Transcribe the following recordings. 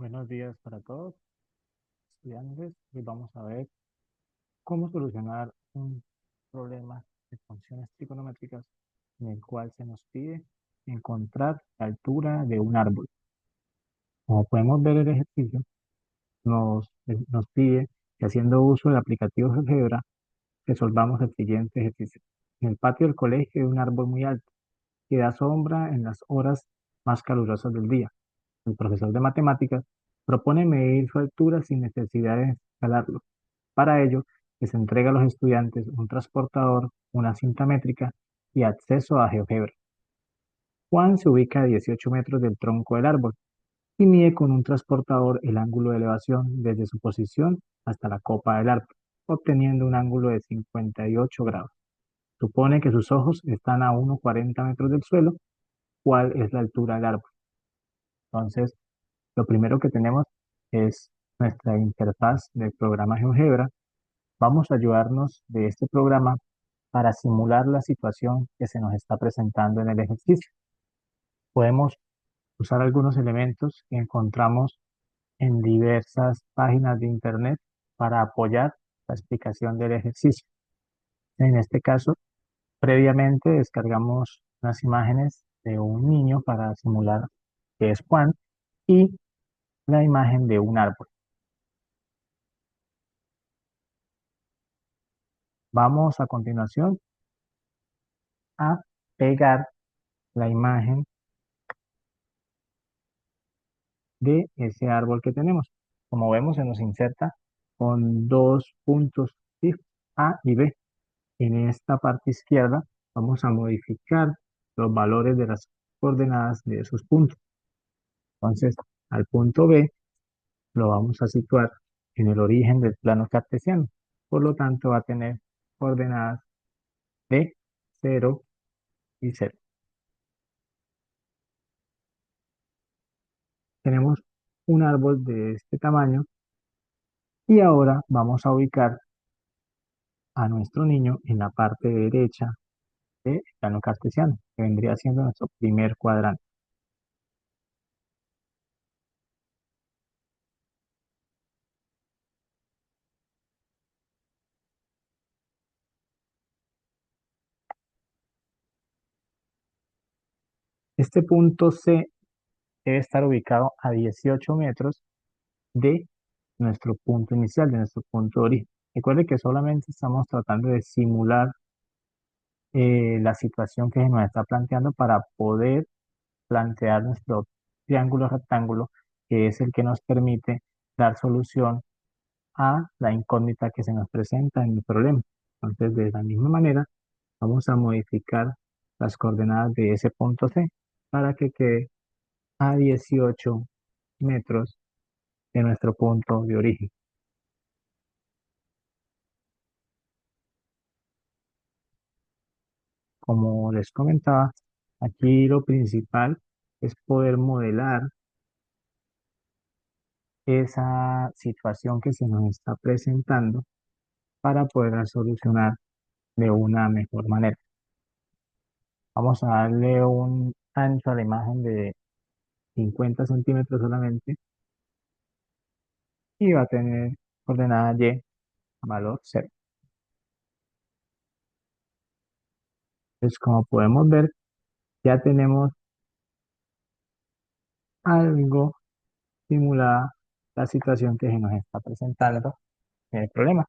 Buenos días para todos, estudiantes. Hoy vamos a ver cómo solucionar un problema de funciones trigonométricas en el cual se nos pide encontrar la altura de un árbol. Como podemos ver, el ejercicio nos pide que haciendo uso del aplicativo GeoGebra resolvamos el siguiente ejercicio. En el patio del colegio hay un árbol muy alto que da sombra en las horas más calurosas del día. El profesor de matemáticas propone medir su altura sin necesidad de escalarlo. Para ello, les entrega a los estudiantes un transportador, una cinta métrica y acceso a GeoGebra. Juan se ubica a 18 metros del tronco del árbol y mide con un transportador el ángulo de elevación desde su posición hasta la copa del árbol, obteniendo un ángulo de 58 grados. Supone que sus ojos están a 1,40 metros del suelo. ¿Cuál es la altura del árbol? Entonces, lo primero que tenemos es nuestra interfaz del programa GeoGebra. Vamos a ayudarnos de este programa para simular la situación que se nos está presentando en el ejercicio. Podemos usar algunos elementos que encontramos en diversas páginas de Internet para apoyar la explicación del ejercicio. En este caso, previamente descargamos unas imágenes de un niño para simular que es Juan y la imagen de un árbol. Vamos a continuación a pegar la imagen de ese árbol que tenemos. Como vemos, se nos inserta con dos puntos, ¿sí? A y B. En esta parte izquierda vamos a modificar los valores de las coordenadas de esos puntos. Entonces, al punto B lo vamos a situar en el origen del plano cartesiano. Por lo tanto, va a tener coordenadas de 0 y 0. Tenemos un árbol de este tamaño y ahora vamos a ubicar a nuestro niño en la parte derecha del plano cartesiano, que vendría siendo nuestro primer cuadrante. Este punto C debe estar ubicado a 18 metros de nuestro punto inicial, de nuestro punto de origen. Recuerde que solamente estamos tratando de simular la situación que se nos está planteando para poder plantear nuestro triángulo rectángulo, que es el que nos permite dar solución a la incógnita que se nos presenta en el problema. Entonces, de la misma manera, vamos a modificar las coordenadas de ese punto C para que quede a 18 metros de nuestro punto de origen. Como les comentaba, aquí lo principal es poder modelar esa situación que se nos está presentando para poder solucionar de una mejor manera. Vamos a darle un ancho a la imagen de 50 centímetros solamente y va a tener coordenada Y, valor 0. Entonces, como podemos ver, ya tenemos algo simulada la situación que se nos está presentando en el problema.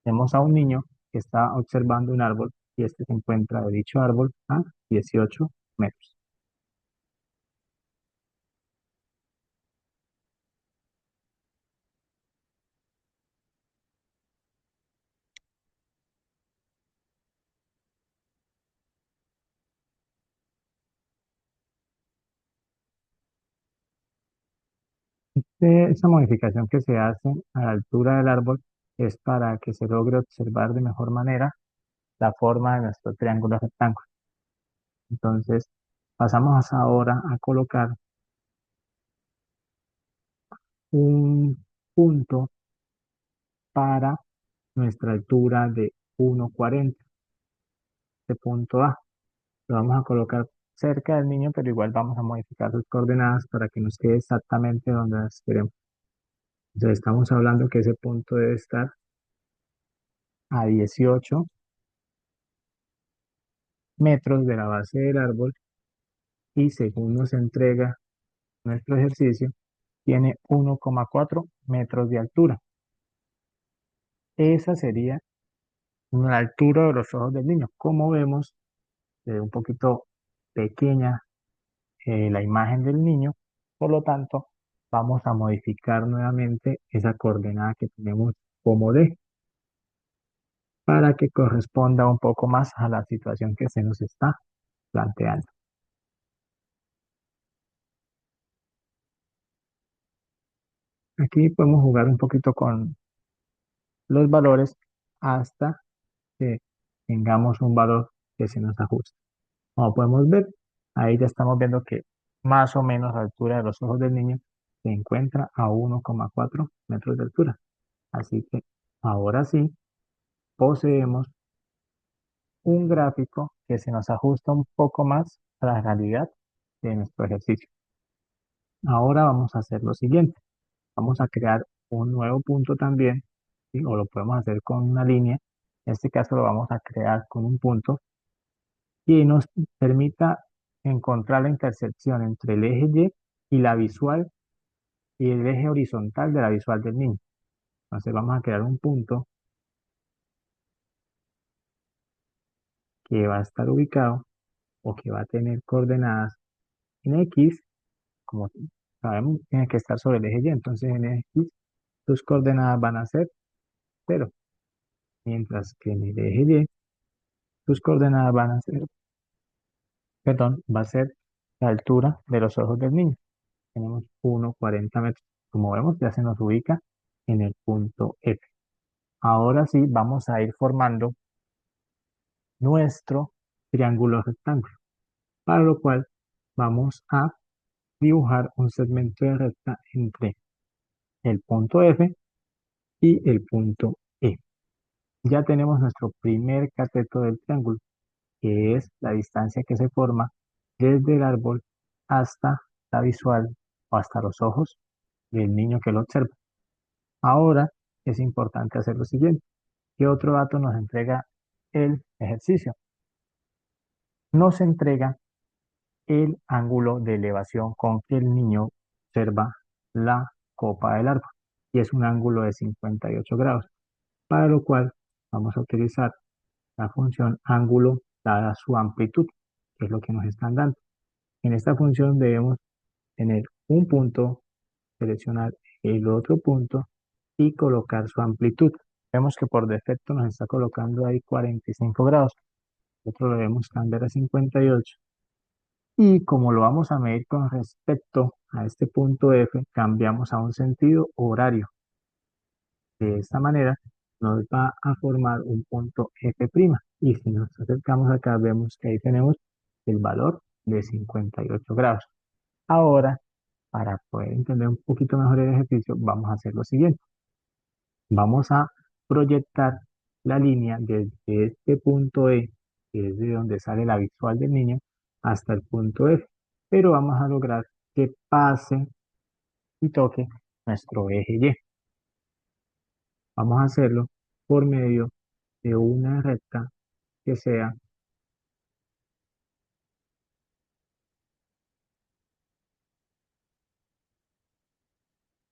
Tenemos a un niño que está observando un árbol y este se encuentra de dicho árbol a 18 metros. Esa modificación que se hace a la altura del árbol es para que se logre observar de mejor manera la forma de nuestro triángulo rectángulo. Entonces, pasamos ahora a colocar un punto para nuestra altura de 1,40. Este punto A lo vamos a colocar cerca del niño, pero igual vamos a modificar sus coordenadas para que nos quede exactamente donde las queremos. Entonces estamos hablando que ese punto debe estar a 18 metros de la base del árbol y según nos entrega nuestro ejercicio, tiene 1,4 metros de altura. Esa sería la altura de los ojos del niño. Como vemos, un poquito pequeña la imagen del niño, por lo tanto, vamos a modificar nuevamente esa coordenada que tenemos como D para que corresponda un poco más a la situación que se nos está planteando. Aquí podemos jugar un poquito con los valores hasta que tengamos un valor que se nos ajuste. Como podemos ver, ahí ya estamos viendo que más o menos la altura de los ojos del niño se encuentra a 1,4 metros de altura. Así que ahora sí poseemos un gráfico que se nos ajusta un poco más a la realidad de nuestro ejercicio. Ahora vamos a hacer lo siguiente. Vamos a crear un nuevo punto también, ¿sí? O lo podemos hacer con una línea. En este caso lo vamos a crear con un punto que nos permita encontrar la intersección entre el eje Y y la visual y el eje horizontal de la visual del niño. Entonces vamos a crear un punto que va a estar ubicado o que va a tener coordenadas en X, como sabemos, tiene que estar sobre el eje Y, entonces en X sus coordenadas van a ser 0, mientras que en el eje Y sus coordenadas van a ser, perdón, va a ser la altura de los ojos del niño. Tenemos 1,40 metros. Como vemos, ya se nos ubica en el punto F. Ahora sí, vamos a ir formando nuestro triángulo rectángulo, para lo cual vamos a dibujar un segmento de recta entre el punto F y el punto E. Ya tenemos nuestro primer cateto del triángulo, que es la distancia que se forma desde el árbol hasta la visual o hasta los ojos del niño que lo observa. Ahora es importante hacer lo siguiente. ¿Qué otro dato nos entrega el ejercicio? Nos entrega el ángulo de elevación con que el niño observa la copa del árbol y es un ángulo de 58 grados, para lo cual vamos a utilizar la función ángulo dada su amplitud, que es lo que nos están dando. En esta función debemos tener un punto, seleccionar el otro punto y colocar su amplitud. Vemos que por defecto nos está colocando ahí 45 grados. Nosotros lo debemos cambiar a 58. Y como lo vamos a medir con respecto a este punto F, cambiamos a un sentido horario. De esta manera nos va a formar un punto F'. Y si nos acercamos acá, vemos que ahí tenemos el valor de 58 grados. Ahora, para poder entender un poquito mejor el ejercicio, vamos a hacer lo siguiente. Vamos a proyectar la línea desde este punto E, que es de donde sale la visual del niño, hasta el punto F. Pero vamos a lograr que pase y toque nuestro eje Y. Vamos a hacerlo por medio de una recta que sea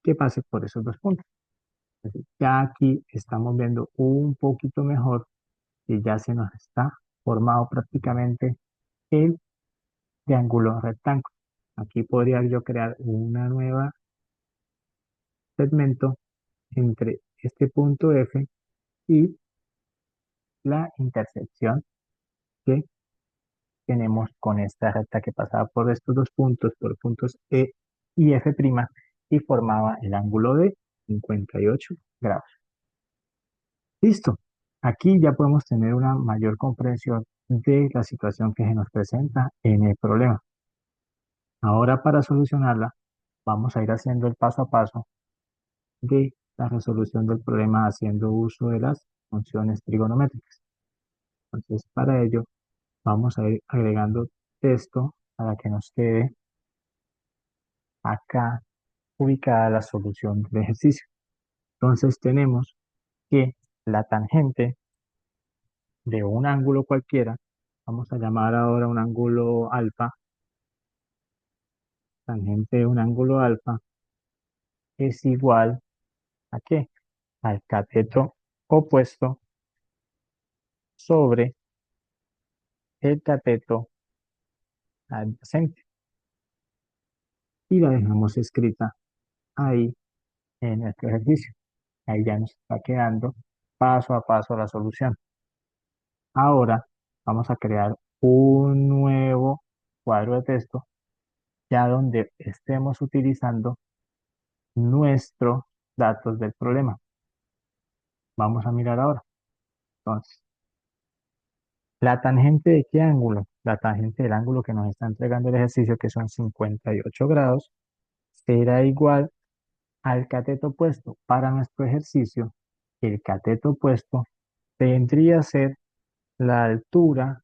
que pase por esos dos puntos. Entonces, ya aquí estamos viendo un poquito mejor y ya se nos está formado prácticamente el triángulo rectángulo. Aquí podría yo crear una nueva segmento entre este punto F y la intersección que tenemos con esta recta que pasaba por estos dos puntos, por puntos E y F', y formaba el ángulo de 58 grados. Listo. Aquí ya podemos tener una mayor comprensión de la situación que se nos presenta en el problema. Ahora para solucionarla, vamos a ir haciendo el paso a paso de la resolución del problema haciendo uso de las funciones trigonométricas. Entonces, para ello, vamos a ir agregando texto para que nos quede acá ubicada la solución del ejercicio. Entonces tenemos que la tangente de un ángulo cualquiera, vamos a llamar ahora un ángulo alfa, tangente de un ángulo alfa es igual ¿a qué? Al cateto opuesto sobre el cateto adyacente. Y la dejamos escrita ahí en nuestro ejercicio. Ahí ya nos está quedando paso a paso la solución. Ahora vamos a crear un nuevo cuadro de texto ya donde estemos utilizando nuestros datos del problema. Vamos a mirar ahora. Entonces, ¿la tangente de qué ángulo? La tangente del ángulo que nos está entregando el ejercicio, que son 58 grados, será igual al cateto opuesto. Para nuestro ejercicio, el cateto opuesto tendría a ser la altura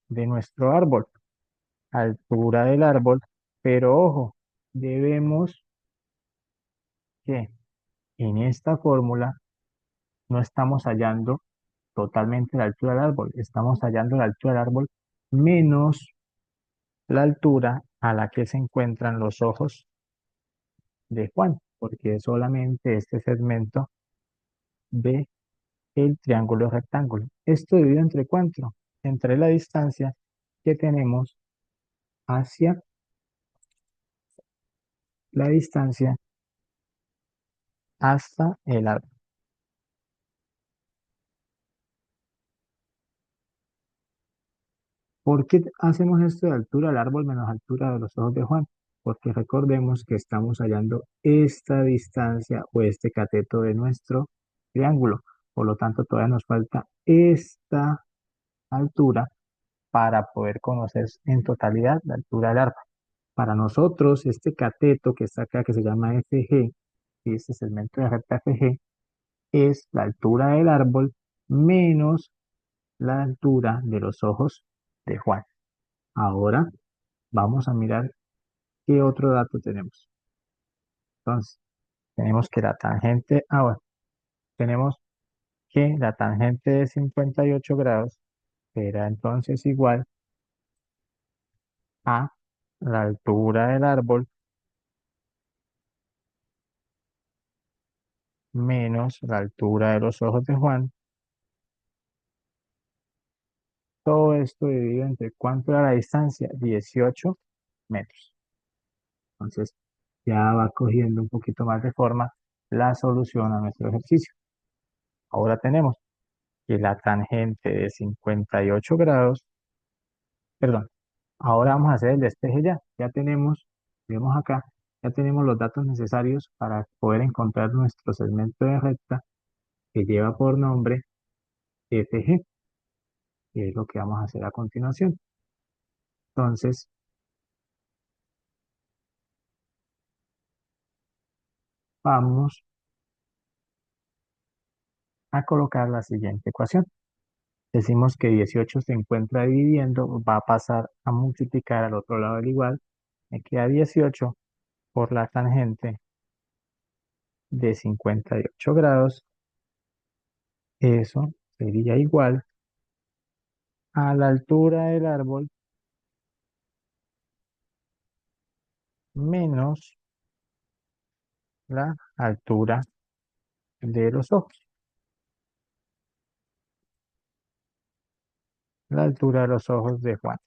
de nuestro árbol, altura del árbol, pero ojo, debemos que en esta fórmula no estamos hallando totalmente la altura del árbol, estamos hallando la altura del árbol menos la altura a la que se encuentran los ojos de Juan, porque es solamente este segmento de el triángulo rectángulo. Esto dividido entre cuánto? Entre la distancia que tenemos hacia la distancia hasta el árbol. ¿Por qué hacemos esto de altura del árbol menos altura de los ojos de Juan? Porque recordemos que estamos hallando esta distancia o este cateto de nuestro triángulo. Por lo tanto, todavía nos falta esta altura para poder conocer en totalidad la altura del árbol. Para nosotros, este cateto que está acá, que se llama FG, y este segmento de recta FG, es la altura del árbol menos la altura de los ojos de Juan. Ahora vamos a mirar qué otro dato tenemos. Entonces, tenemos que la tangente, ahora, tenemos que la tangente de 58 grados será entonces igual a la altura del árbol menos la altura de los ojos de Juan. Todo esto dividido entre cuánto era la distancia, 18 metros. Entonces, ya va cogiendo un poquito más de forma la solución a nuestro ejercicio. Ahora tenemos que la tangente de 58 grados, perdón, ahora vamos a hacer el despeje ya. Ya tenemos, vemos acá, ya tenemos los datos necesarios para poder encontrar nuestro segmento de recta que lleva por nombre FG, que es lo que vamos a hacer a continuación. Entonces, vamos a colocar la siguiente ecuación. Decimos que 18 se encuentra dividiendo, va a pasar a multiplicar al otro lado del igual. Me queda 18 por la tangente de 58 grados. Eso sería igual a la altura del árbol menos la altura de los ojos. La altura de los ojos de Juan.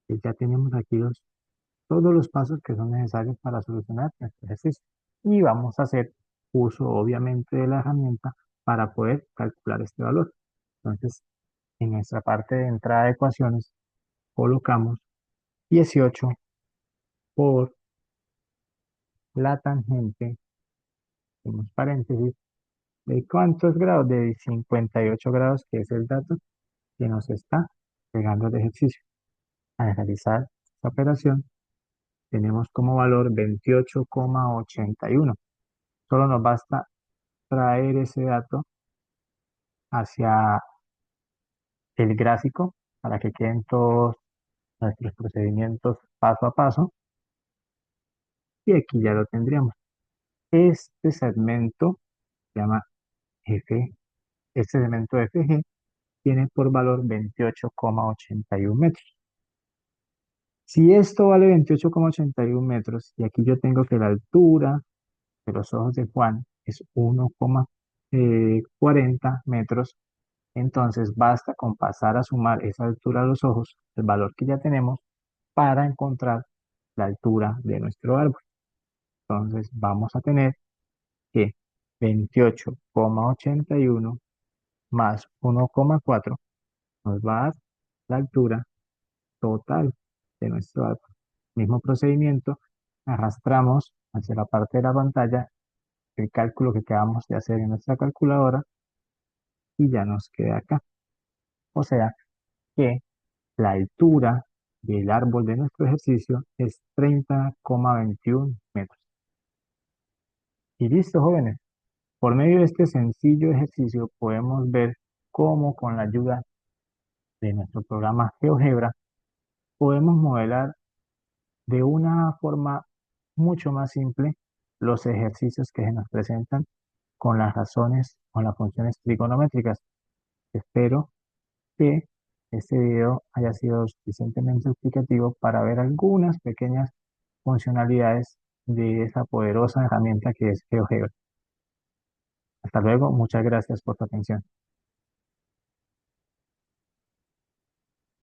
Y ya tenemos aquí todos los pasos que son necesarios para solucionar este ejercicio. Y vamos a hacer uso, obviamente, de la herramienta para poder calcular este valor. Entonces, en nuestra parte de entrada de ecuaciones, colocamos 18 por la tangente, en paréntesis, ¿de cuántos grados? De 58 grados, que es el dato que nos está pegando el ejercicio. Al realizar esta operación, tenemos como valor 28,81. Solo nos basta traer ese dato hacia el gráfico para que queden todos nuestros procedimientos paso a paso y aquí ya lo tendríamos. Este segmento se llama F, este segmento FG tiene por valor 28,81 metros. Si esto vale 28,81 metros y aquí yo tengo que la altura de los ojos de Juan es 1,40 metros, entonces basta con pasar a sumar esa altura de los ojos, el valor que ya tenemos, para encontrar la altura de nuestro árbol. Entonces vamos a tener que 28,81 más 1,4 nos va a dar la altura total de nuestro árbol. Mismo procedimiento, arrastramos hacia la parte de la pantalla el cálculo que acabamos de hacer en nuestra calculadora y ya nos queda acá. O sea que la altura del árbol de nuestro ejercicio es 30,21 metros. Y listo, jóvenes. Por medio de este sencillo ejercicio podemos ver cómo con la ayuda de nuestro programa GeoGebra podemos modelar de una forma mucho más simple los ejercicios que se nos presentan con las razones, con las funciones trigonométricas. Espero que este video haya sido suficientemente explicativo para ver algunas pequeñas funcionalidades de esa poderosa herramienta que es GeoGebra. Hasta luego, muchas gracias por tu atención.